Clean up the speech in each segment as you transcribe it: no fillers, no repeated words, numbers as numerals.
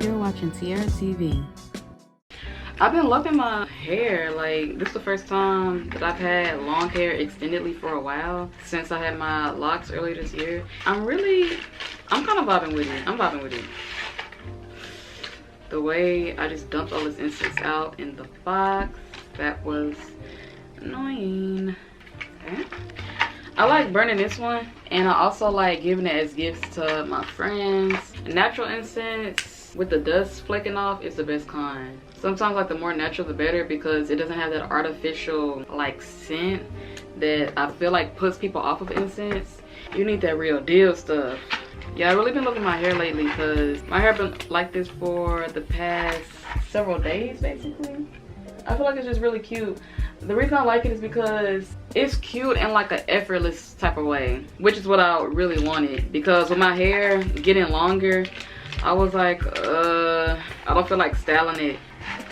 You're watching Sierra TV. I've been loving my hair. Like, this is the first time that I've had long hair extendedly for a while since I had my locks earlier this year. I'm kind of vibing with it. I'm vibing with it. The way I just dumped all this incense out in the box, that was annoying. Okay. I like burning this one, and I also like giving it as gifts to my friends. Natural incense with the dust flaking off is the best kind. Sometimes like the more natural the better, because it doesn't have that artificial like scent that I feel like puts people off of incense. You need that real deal stuff. Yeah, I've really been loving my hair lately because my hair been like this for the past several days basically. I feel like it's just really cute. The reason I like it is because it's cute in like an effortless type of way, which is what I really wanted. Because with my hair getting longer, I was like, I don't feel like styling it.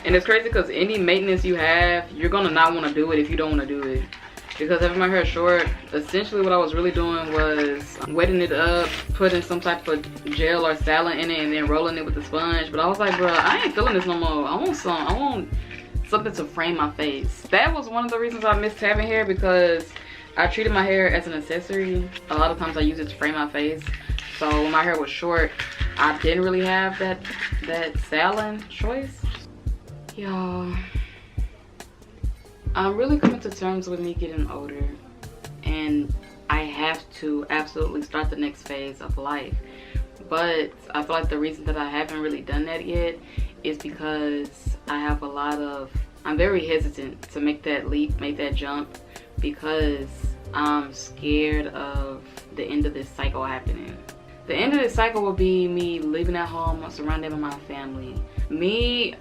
And it's crazy because any maintenance you have, you're gonna not want to do it if you don't want to do it. Because having my hair short, essentially what I was really doing was wetting it up, putting some type of gel or styling in it, and then rolling it with the sponge. But I was like, bro, I ain't feeling this no more. I want something to frame my face. That was one of the reasons I missed having hair, because I treated my hair as an accessory. A lot of times I use it to frame my face. So when my hair was short, I didn't really have that styling choice. Y'all, I'm really coming to terms with me getting older, and I have to absolutely start the next phase of life. But I feel like the reason that I haven't really done that yet is because I'm very hesitant to make that leap, make that jump, because I'm scared of the end of this cycle happening. The end of this cycle will be me living at home, surrounded by my family. Me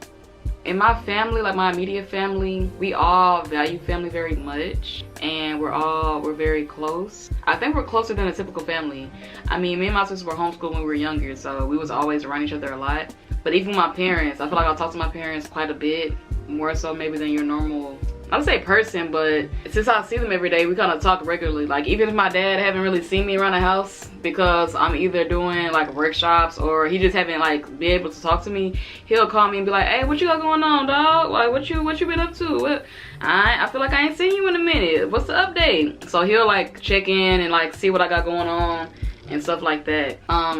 and my family, like my immediate family, we all value family very much, and we're very close. I think we're closer than a typical family. I mean, me and my sisters were homeschooled when we were younger, so we was always around each other a lot. But even my parents, I feel like I'll talk to my parents quite a bit, more so maybe than your normal, I would say person, but since I see them every day, we kind of talk regularly. Like, even if my dad haven't really seen me around the house because I'm either doing like workshops or he just haven't like been able to talk to me, he'll call me and be like, hey, what you got going on, dog? Like, what you been up to? I feel like I ain't seen you in a minute. What's the update? So he'll like check in and like see what I got going on and stuff like that.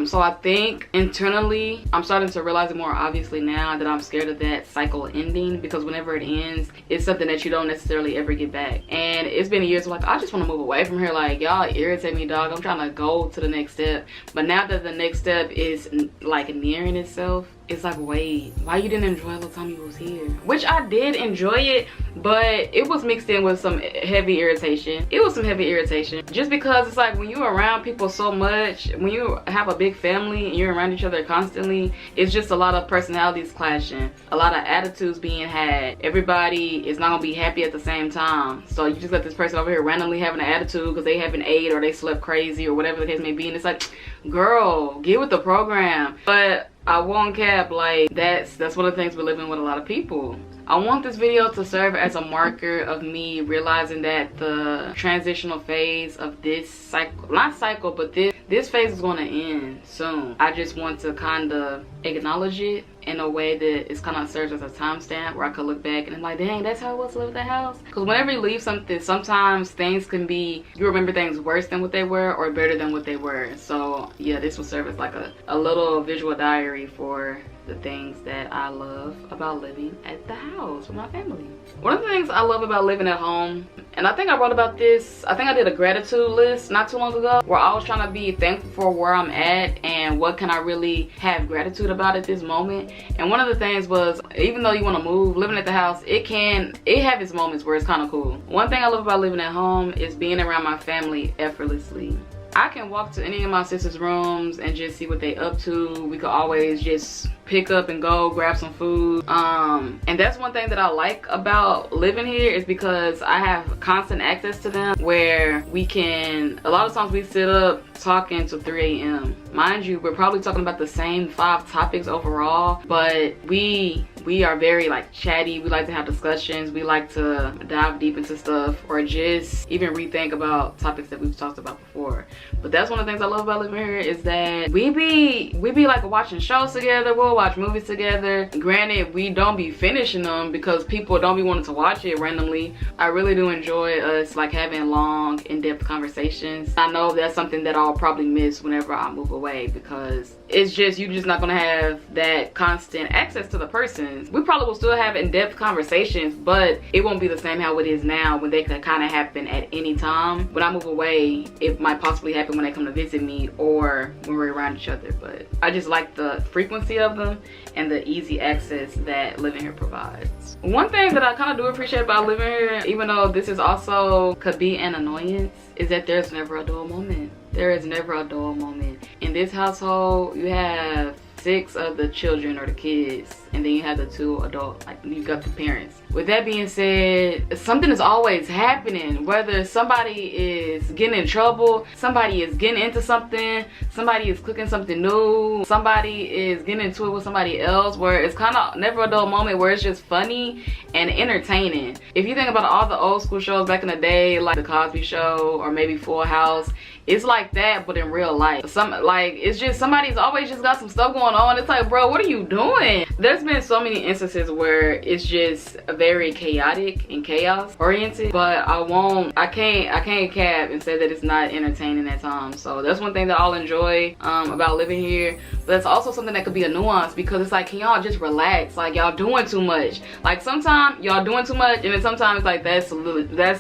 So I think internally I'm starting to realize it more obviously now that I'm scared of that cycle ending, because whenever it ends, it's something that you don't necessarily ever get back. And it's been years like, I just want to move away from here. Like, y'all irritate me, dog. I'm trying to go to the next step. But now that the next step is like nearing itself, it's like, wait, why you didn't enjoy the time you was here? Which I did enjoy it, but it was mixed in with some heavy irritation. It was some heavy irritation, just because it's like when you're around people so much, when you have a big family and you're around each other constantly, it's just a lot of personalities clashing, a lot of attitudes being had. Everybody is not gonna be happy at the same time. So you just got this person over here randomly having an attitude because they haven't ate or they slept crazy or whatever the case may be, and it's like, girl, get with the program. But I won't cap, like that's one of the things we're living with a lot of people. I want this video to serve as a marker of me realizing that the transitional phase of this cycle, not cycle, but this phase is going to end soon. I just want to kind of acknowledge it in a way that it's kind of serves as a timestamp where I could look back and I'm like, dang, that's how it was to live at the house. Because whenever you leave something, sometimes things can be, you remember things worse than what they were or better than what they were. So yeah, this will serve as like a little visual diary for the things that I love about living at the house with my family. One of the things I love about living at home, and I think I wrote about this, I think I did a gratitude list not too long ago, where I was trying to be thankful for where I'm at and what can I really have gratitude about at this moment. And one of the things was, even though you want to move, living at the house, it have its moments where it's kind of cool. One thing I love about living at home is being around my family effortlessly. I can walk to any of my sister's rooms and just see what they up to. We could always just pick up and go grab some food. And that's one thing that I like about living here, is because I have constant access to them, where we can, a lot of times we sit up talking till 3 a.m. Mind you, we're probably talking about the same 5 topics overall, but we we are very like chatty. We like to have discussions. We like to dive deep into stuff, or just even rethink about topics that we've talked about before. But that's one of the things I love about living here, is that we be like watching shows together. We'll watch movies together. Granted, we don't be finishing them because people don't be wanting to watch it randomly. I really do enjoy us like having long, in-depth conversations. I know that's something that I'll probably miss whenever I move away, because it's just, you're just not gonna have that constant access to the person. We probably will still have in-depth conversations, but it won't be the same how it is now, when they can kind of happen at any time. When I move away, it might possibly happen when they come to visit me or when we're around each other. But I just like the frequency of them and the easy access that living here provides. One thing that I kind of do appreciate about living here, even though this is also could be an annoyance, is that there's never a dull moment. There is never a dull moment. In this household, you have 6 of the children or the kids, and then you have the 2 adults, like you got the parents. With that being said, something is always happening. Whether somebody is getting in trouble, somebody is getting into something, somebody is cooking something new, somebody is getting into it with somebody else, where it's kind of never a dull moment, where it's just funny and entertaining. If you think about all the old school shows back in the day, like the Cosby Show or maybe Full House, it's like that, but in real life. It's just somebody's always just got some stuff going on. It's like, bro, what are you doing? There's been so many instances where it's just very chaotic and chaos oriented, but I can't cap and say that it's not entertaining at times. So that's one thing that I'll enjoy about living here. But that's also something that could be a nuance, because it's like, can y'all just relax? Like, y'all doing too much. Like, sometimes y'all doing too much, and then sometimes it's like, that's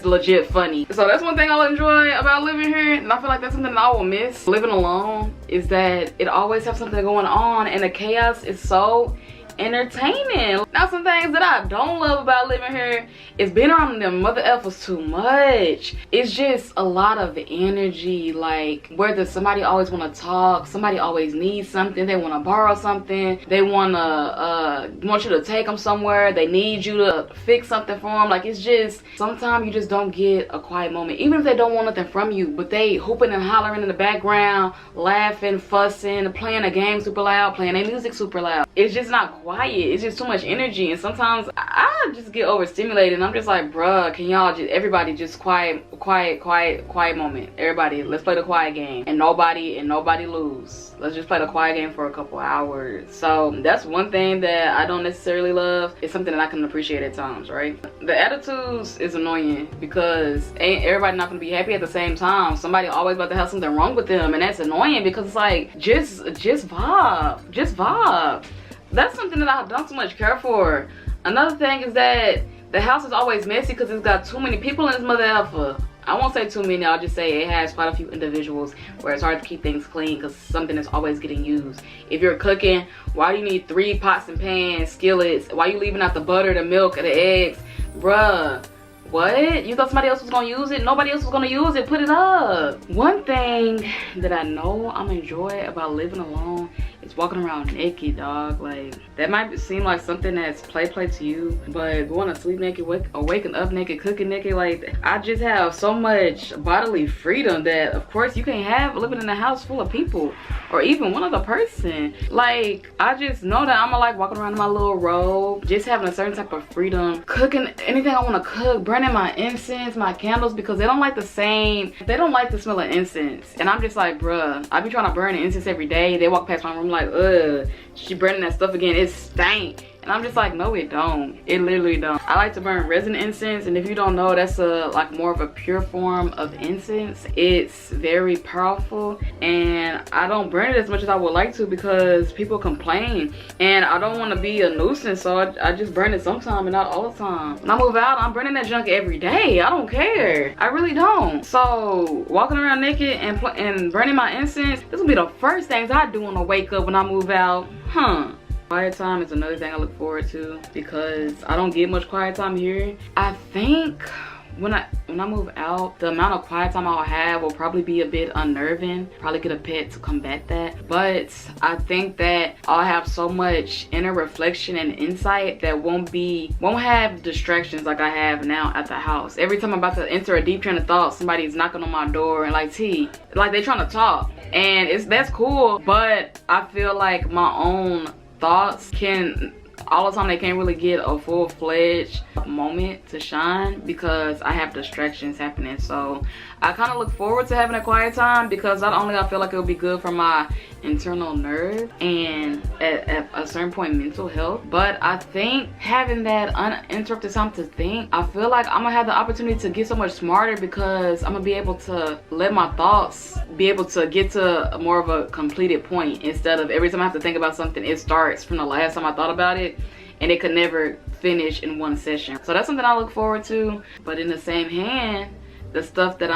legit funny. So that's one thing I'll enjoy about living here, and I feel like that's something that I will miss living alone, is that it always has something going on, and the chaos is so entertaining. Now, some things that I don't love about living here is being around them mother effers too much. It's just a lot of energy, like whether somebody always want to talk, somebody always needs something, they want to borrow something, they want you to take them somewhere, they need you to fix something for them. Like, it's just, sometimes you just don't get a quiet moment, even if they don't want nothing from you, but they hooping and hollering in the background, laughing, fussing, playing a game super loud, playing their music super loud. It's just not quiet. It's just too much energy, and sometimes I just get overstimulated, and I'm just like, bruh, can y'all just, everybody just quiet moment. Everybody, let's play the quiet game, and nobody lose. Let's just play the quiet game for a couple hours. So that's one thing that I don't necessarily love. It's something that I can appreciate at times, right? The attitudes is annoying, because ain't everybody not gonna be happy at the same time. Somebody always about to have something wrong with them, and that's annoying, because it's like, just vibe. That's something that I don't too much care for. Another thing is that the house is always messy, because it's got too many people in this mother effer. I won't say too many, I'll just say it has quite a few individuals where it's hard to keep things clean, because something is always getting used. If you're cooking, why do you need 3 pots and pans, skillets? Why you leaving out the butter, the milk, and the eggs? Bruh, what? You thought somebody else was gonna use it? Nobody else was gonna use it. Put it up. One thing that I know I'm enjoy about living alone is walking around naked, dog. Like, that might seem like something that's play to you, but going to sleep naked, waking up naked, cooking naked, like, I just have so much bodily freedom that, of course, you can't have living in a house full of people, or even one other person. Like, I just know that I'm gonna like walking around in my little robe, just having a certain type of freedom, cooking anything I want to cook, burning my incense, my candles, because they don't like the smell of incense. And I'm just like, bruh, I be trying to burn the incense every day. They walk past my room like, ugh, she burning that stuff again, it stank. And I'm just like, no, it don't. It literally don't. I like to burn resin incense, and if you don't know, that's like more of a pure form of incense. It's very powerful, and I don't burn it as much as I would like to, because people complain, and I don't want to be a nuisance, so I just burn it sometime and not all the time. When I move out, I'm burning that junk every day. I don't care. I really don't. So walking around naked and burning my incense, this will be the first things I do when I wake up when I move out. Quiet time is another thing I look forward to, because I don't get much quiet time here. I think when I move out, the amount of quiet time I'll have will probably be a bit unnerving. Probably get a pet to combat that. But I think that I'll have so much inner reflection and insight that won't have distractions like I have now at the house. Every time I'm about to enter a deep train of thought, somebody's knocking on my door and like, T, like they trying to talk. And that's cool, but I feel like my own thoughts can all the time they can't really get a full-fledged moment to shine because I have distractions happening. So I kind of look forward to having a quiet time because not only I feel like it would be good for my internal nerve and at a certain point mental health, but I think having that uninterrupted time to think, I feel like I'm gonna have the opportunity to get so much smarter because I'm gonna be able to let my thoughts be able to get to more of a completed point instead of every time I have to think about something, it starts from the last time I thought about it and it could never finish in one session. So that's something I look forward to. But in the same hand, the stuff that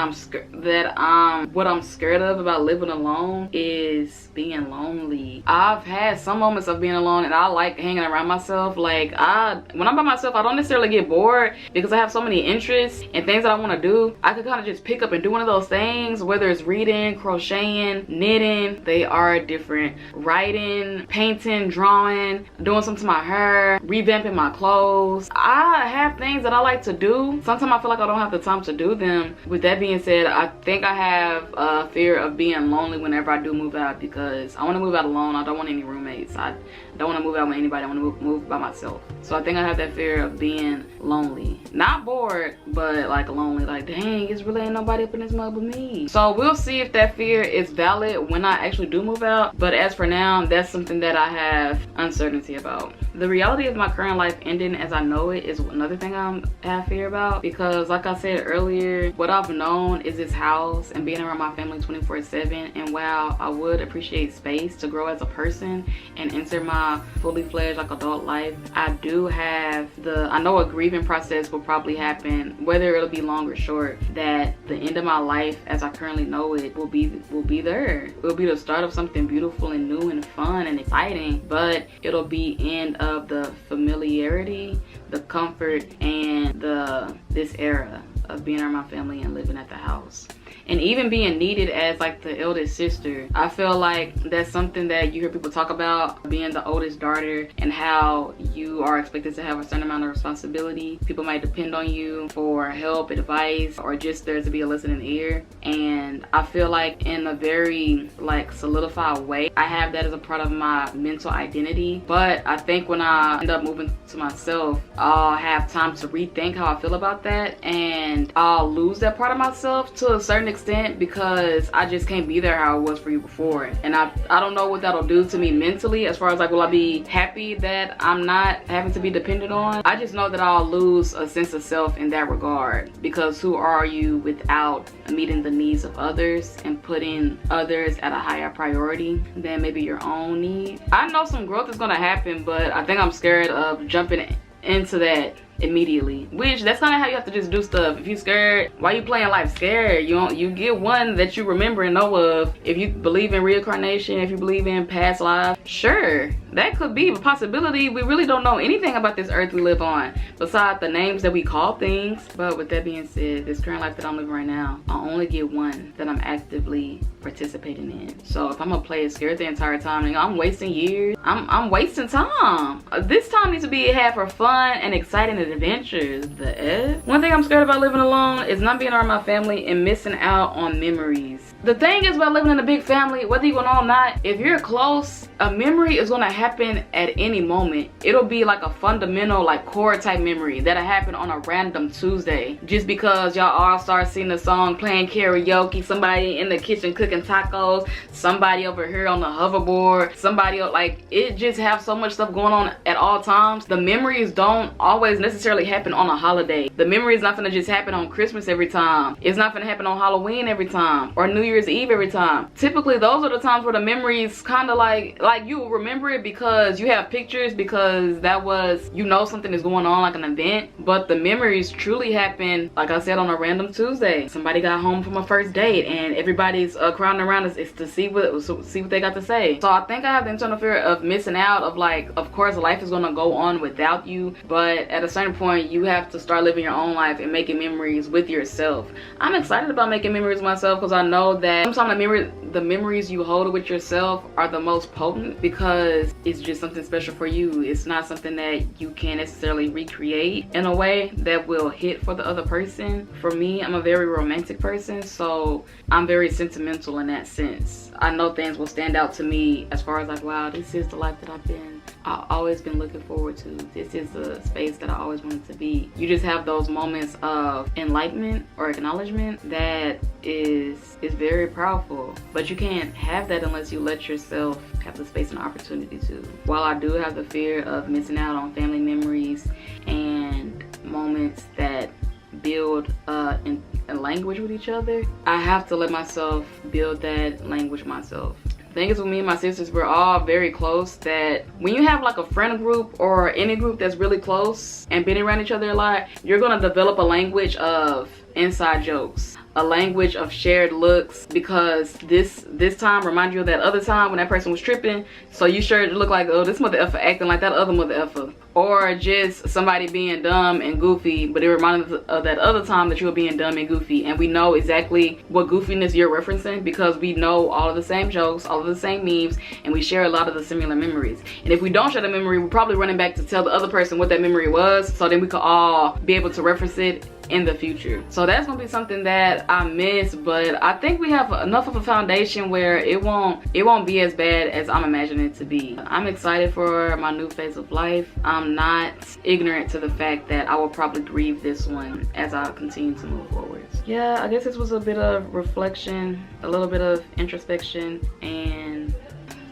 what I'm scared of about living alone is being lonely. I've had some moments of being alone and I like hanging around myself. Like when I'm by myself, I don't necessarily get bored because I have so many interests and things that I want to do. I could kind of just pick up and do one of those things, whether it's reading, crocheting, knitting, they are different, writing, painting, drawing, doing something to my hair, revamping my clothes. I have things that I like to do. Sometimes I feel like I don't have the time to do them. With that being said, I think I have a fear of being lonely whenever I do move out because I want to move out alone. I don't want any roommates. I don't want to move out with anybody. I want to move by myself. So I think I have that fear of being lonely. Not bored, but like lonely. Like, dang, it's really ain't nobody up in this mug but me. So we'll see if that fear is valid when I actually do move out. But as for now, that's something that I have uncertainty about. The reality of my current life ending as I know it is another thing I have fear about because like I said earlier, what I've known is this house and being around my family 24/7. And while I would appreciate space to grow as a person and enter my fully fledged like adult life, I do have I know a grieving process will probably happen, whether it'll be long or short, that the end of my life as I currently know it will be there. It will be the start of something beautiful and new and fun and exciting, but it'll be end of the familiarity, the comfort, and this era of being around my family and living at the house. And even being needed as like the eldest sister, I feel like that's something that you hear people talk about, being the oldest daughter and how you are expected to have a certain amount of responsibility. People might depend on you for help, advice, or just there to be a listening ear. And I feel like in a very like solidified way, I have that as a part of my mental identity. But I think when I end up moving to myself, I'll have time to rethink how I feel about that, and I'll lose that part of myself to a certain extent because I just can't be there how I was for you before. And I don't know what that'll do to me mentally as far as like, will I be happy that I'm not having to be dependent on? I just know that I'll lose a sense of self in that regard because who are you without meeting the needs of others and putting others at a higher priority than maybe your own needs? I know some growth is gonna happen, but I think I'm scared of jumping into that immediately, which that's kind of how you have to just do stuff. If you're scared, why you playing life scared? You get one that you remember and know of. If you believe in reincarnation, if you believe in past lives, sure, that could be a possibility. We really don't know anything about this earth we live on besides the names that we call things. But with that being said, this current life that I'm living right now, I only get one that I'm actively participating in. So if I'm gonna play it scared the entire time, and I'm wasting years, I'm wasting time. This time needs to be had for fun and exciting adventures. The F? One thing I'm scared about living alone is not being around my family and missing out on memories. The thing is about living in a big family, whether you know or not, if you're close, a memory is gonna happen at any moment. It'll be like a fundamental, like core type memory that'll happen on a random Tuesday. Just because y'all all start singing a song, playing karaoke, somebody in the kitchen cooking tacos, somebody over here on the hoverboard, somebody like, it just have so much stuff going on at all times. The memories don't always necessarily happen on a holiday. The memory is not gonna just happen on Christmas every time. It's not gonna happen on Halloween every time or New Year's Eve every time. Typically those are the times where the memories kind of like you will remember it because you have pictures, because that was, you know, something is going on like an event. But the memories truly happen, like I said, on a random Tuesday. Somebody got home from a first date and everybody's crowding around us to see what they got to say. So I think I have the internal fear of missing out, of like, of course life is gonna go on without you, but at a certain point you have to start living your own life and making memories with yourself. I'm excited about making memories with myself because I know that sometimes the memories you hold with yourself are the most potent because it's just something special for you. It's not something that you can necessarily recreate in a way that will hit for the other person. For me, I'm a very romantic person, so I'm very sentimental in that sense. I know things will stand out to me as far as like, wow, this is the life that I've been I've always been looking forward to. This is the space that I always wanted to be. You just have those moments of enlightenment or acknowledgement that is very powerful, but you can't have that unless you let yourself have the space and opportunity to. While I do have the fear of missing out on family memories and moments that build in a language with each other, I have to let myself build that language myself. The thing is, with me and my sisters, we're all very close, that when you have like a friend group or any group that's really close and been around each other a lot, you're gonna develop a language of inside jokes, a language of shared looks, because this time remind you of that other time when that person was tripping, so you sure look like, oh, this mother effer acting like that other mother effer. Or just somebody being dumb and goofy, but it reminded us of that other time that you were being dumb and goofy, and we know exactly what goofiness you're referencing because we know all of the same jokes, all of the same memes, and we share a lot of the similar memories. And if we don't share the memory, we're probably running back to tell the other person what that memory was, so then we could all be able to reference it in the future. So that's gonna be something that I miss, but I think we have enough of a foundation where it won't be as bad as I'm imagining it to be. I'm excited for my new phase of life. I'm not ignorant to the fact that I will probably grieve this one as I continue to move forward. Yeah, I guess this was a bit of reflection, a little bit of introspection, and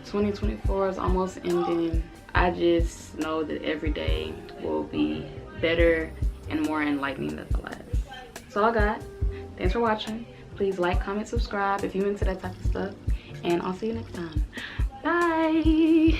2024 is almost ending. I just know that every day will be better and more enlightening than the last. That's all I got. Thanks for watching. Please like, comment, subscribe if you're into that type of stuff, and I'll see you next time. Bye.